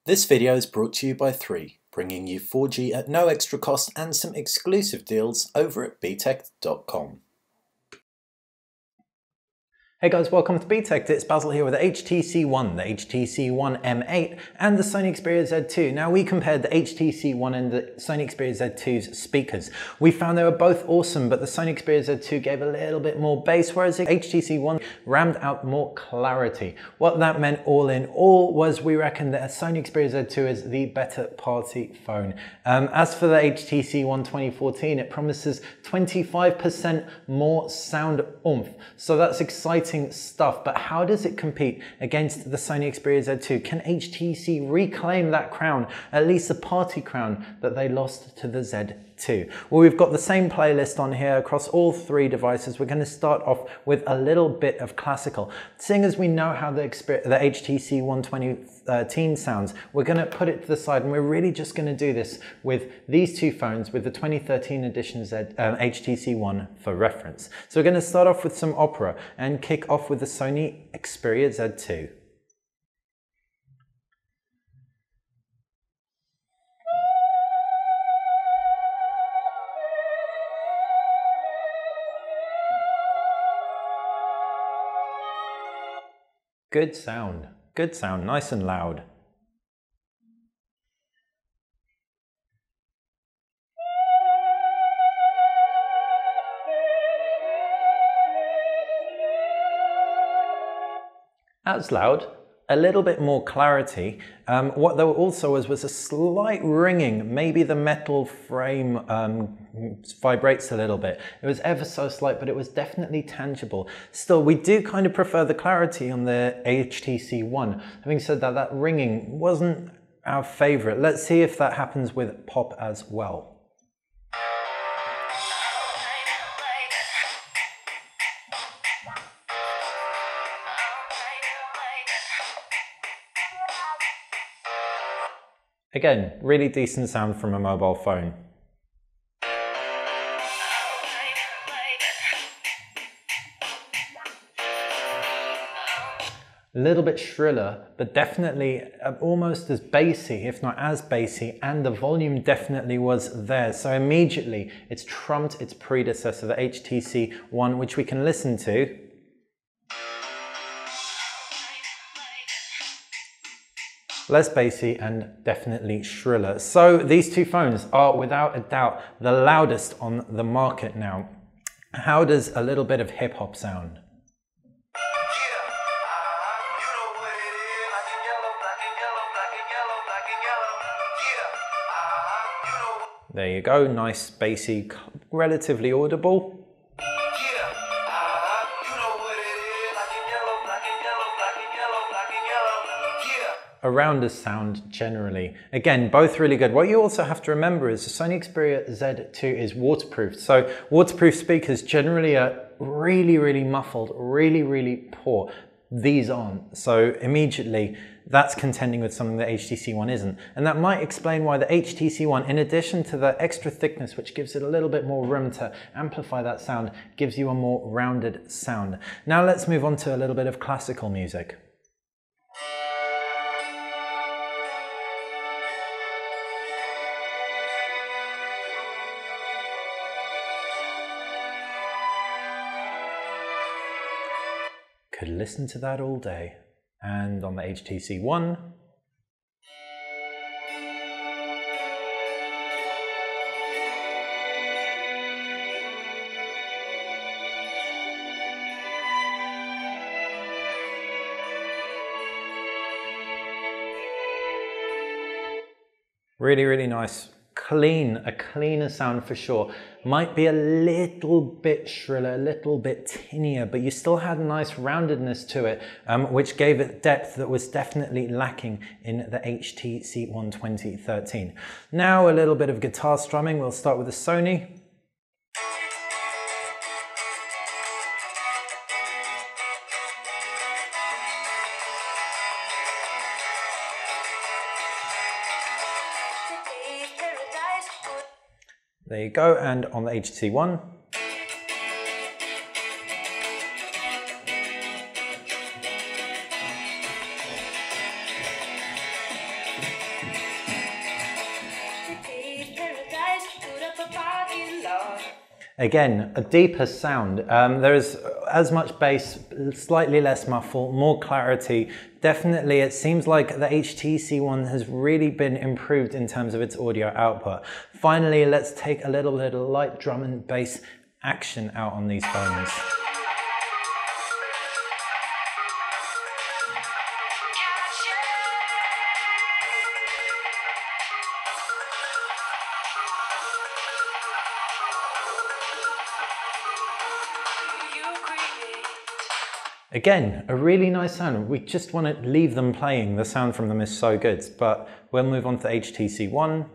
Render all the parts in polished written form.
This video is brought to you by 3, bringing you 4G at no extra cost and some exclusive deals over at btech.com. Hey guys, welcome to BTech. It's Basil here with the HTC One, the HTC One M8 and the Sony Xperia Z2. Now we compared the HTC One and the Sony Xperia Z2's speakers. We found they were both awesome, but the Sony Xperia Z2 gave a little bit more bass, whereas the HTC One rammed out more clarity. What that meant all in all was we reckon that a Sony Xperia Z2 is the better party phone. As for the HTC One 2014, it promises 25% more sound oomph. So that's exciting stuff, but how does it compete against the Sony Xperia Z2? Can HTC reclaim that crown, at least the party crown that they lost to the Z2? Well, we've got the same playlist on here across all three devices. We're going to start off with a little bit of classical. Seeing as we know how the HTC One 2013 sounds, we're going to put it to the side, and we're really just going to do this with these two phones with the 2013 edition HTC One for reference. So we're going to start off with some opera and kick off with the Sony Xperia Z2. Good sound, nice and loud. That's loud. A little bit more clarity. What there also was a slight ringing. Maybe the metal frame vibrates a little bit. It was ever so slight, but it was definitely tangible. Still, we do kind of prefer the clarity on the HTC One. Having said that, that ringing wasn't our favorite. Let's see if that happens with pop as well. Again, really decent sound from a mobile phone. A little bit shriller, but definitely almost as bassy, if not as bassy, and the volume definitely was there. So immediately it's trumped its predecessor, the HTC One, which we can listen to. Less bassy and definitely shriller. So these two phones are without a doubt the loudest on the market now. How does a little bit of hip hop sound? There you go, nice bassy, relatively audible. Around the sound generally. Again, both really good. What you also have to remember is the Sony Xperia Z2 is waterproof. So waterproof speakers generally are really muffled, really poor. These aren't. So immediately that's contending with something that HTC One isn't. And that might explain why the HTC One, in addition to the extra thickness, which gives it a little bit more room to amplify that sound, gives you a more rounded sound. Now let's move on to a little bit of classical music. Could listen to that all day. And on the HTC One, really nice. A cleaner sound for sure. Might be a little bit shriller, a little bit tinier, but you still had a nice roundedness to it, which gave it depth that was definitely lacking in the HTC One 2013. Now a little bit of guitar strumming. We'll start with the Sony. There you go, and on the HTC One. Again, a deeper sound. There is as much bass, slightly less muffle, more clarity. Definitely, it seems like the HTC One has really been improved in terms of its audio output. Finally, let's take a little light drum and bass action out on these phones. Again, a really nice sound. We just want to leave them playing. The sound from them is so good. But we'll move on to the HTC One.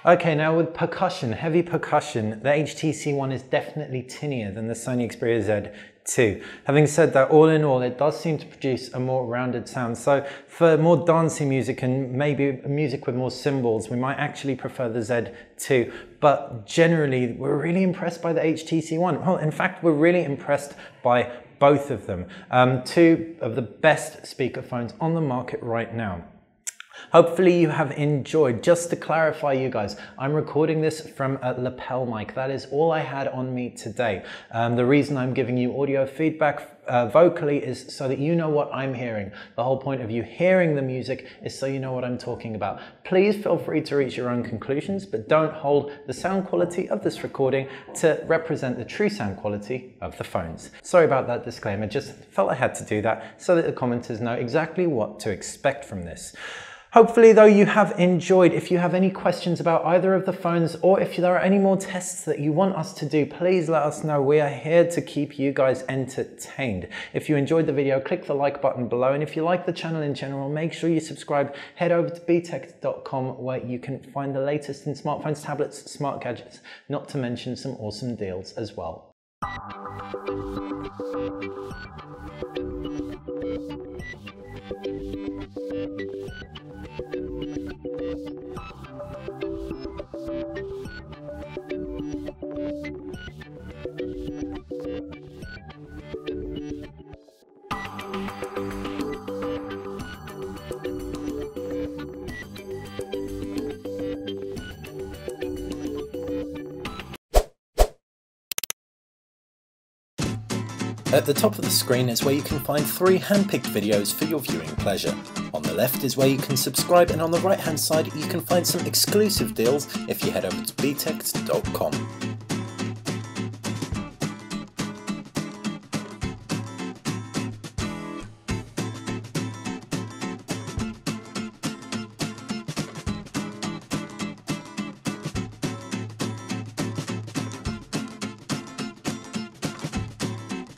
Okay, now with percussion, heavy percussion, the HTC One is definitely tinnier than the Sony Xperia Z2. Having said that, all in all, it does seem to produce a more rounded sound. So for more dancey music and maybe music with more cymbals, we might actually prefer the Z2. But generally, we're really impressed by the HTC One. Well, in fact, we're really impressed by both of them. Two of the best speakerphones on the market right now. Hopefully you have enjoyed. Just to clarify, you guys, I'm recording this from a lapel mic. That is all I had on me today. The reason I'm giving you audio feedback vocally is so that you know what I'm hearing. The whole point of you hearing the music is so you know what I'm talking about. Please feel free to reach your own conclusions, but don't hold the sound quality of this recording to represent the true sound quality of the phones. Sorry about that disclaimer, just felt I had to do that so that the commenters know exactly what to expect from this. Hopefully though you have enjoyed. If you have any questions about either of the phones, or if there are any more tests that you want us to do, please let us know. We are here to keep you guys entertained. If you enjoyed the video, click the like button below, and if you like the channel in general, make sure you subscribe. Head over to btech.com where you can find the latest in smartphones, tablets, smart gadgets, not to mention some awesome deals as well. At the top of the screen is where you can find 3 hand-picked videos for your viewing pleasure. On the left is where you can subscribe, and on the right hand side you can find some exclusive deals if you head over to btech.com.